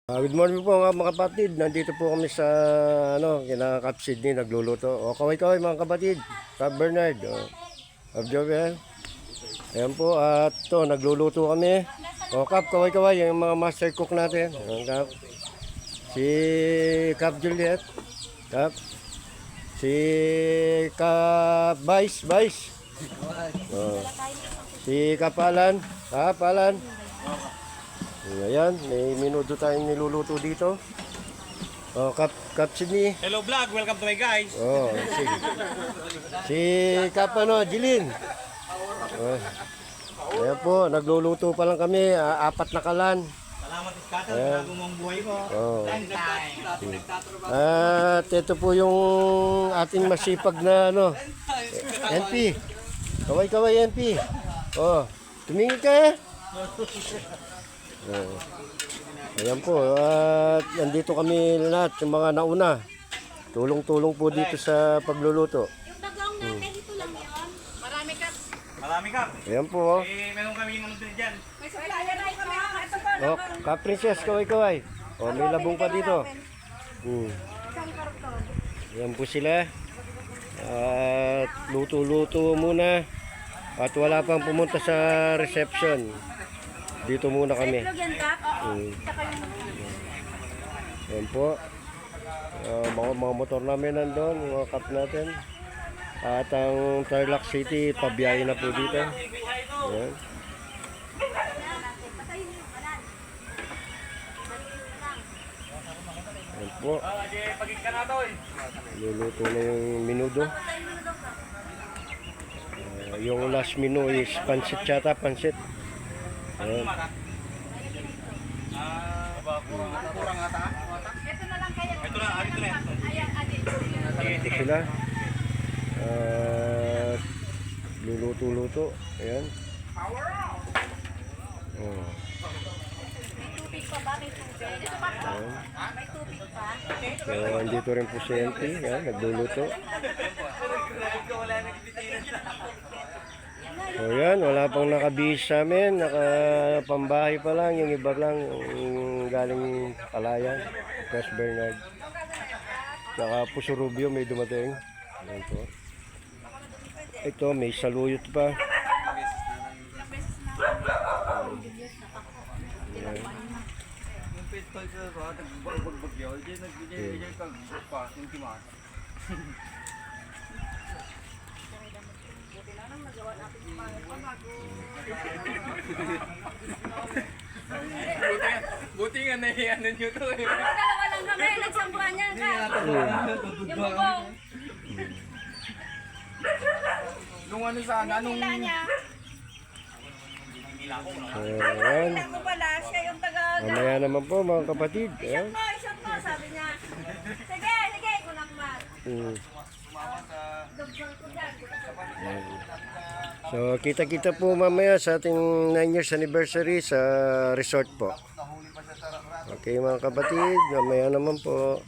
Good morning po mga kapatid. Nandito po kami sa kina Kap Sydney nagluluto. O kaway-kaway mga kapatid. Kap Bernard, Kap Jovel. Ayan po at to nagluluto kami. O Kap, kaway-kaway yung mga master cook natin. Ayan, Kap. Si Kap Juliet. Kap. Si Kap Vice. Si Kap Alan. Kap Alan. Ayan, may minuto tayong niluluto dito. Oh, Kap Sydney. Hello vlog, welcome to my guys. Oh, sige. Si Kap Jilin. Oh. Ayan po, nagluluto pa lang kami, 4 na kalan. Salamat Iskata, bago mong buhay mo. Oh. At ito po yung ating masipag na NP. Kaway-kaway NP. Oh, tumingin ka. Ayan po, at nandito kami lahat, yung mga nauna. Tulong-tulong po dito sa pagluluto. Yung bagong natin, ito lang yun. Marami ka. Marami ka. Ayan po. Meron kami ng mga dyan. May supplier na kami. Ito pa. Oh, Kap Princess, kaway-kaway. Oh, may labong pa dito. Isang karton. Ayan po sila. At luto-luto muna. At wala pang pumunta sa reception. Dito muna kami. Itlog yan, Kap? Saka yung... Ayan po. Mga motor namin nandun, mga Kap natin. At ang Tarlac City, pabiyahe na po dito. Ayan. Ayan po. Luluto na yung minudo. Yung last menu is pansit yata, pansit. Ayan. Kurang ata. Ito na lang kaya. Ito na, ito na. Ayan, adit. Ito sila. Luluto-luto. Ayan. Oh. May tubig pa ba? May tubig. Ito pa. May tubig pa. So, andito rin po si NP. Ayan, nagluluto. So yan, wala pang nakabihis sa amin, nakapambahay pa lang, yung iba lang yung galing Palayan, West Bernard. Saka Pusurubio may dumating. Ayan po. Ito, may saluyot pa. Buti nga na ano nyo to eh. Dalawa lang kami. Nagsambuhan niya, Kap. Yung bubong. Nung ano sana, nung... Hila niya. So, ayan. Hila ko pala. Siya yung taga... Mamaya naman po mga kapatid. Ayan. Isang po, sabi niya. Sige, kunak mat. Dugdang ko dyan. So, kita-kita po mamaya sa ating 9 years anniversary sa resort po. Okay mga kapatid, mamaya naman po.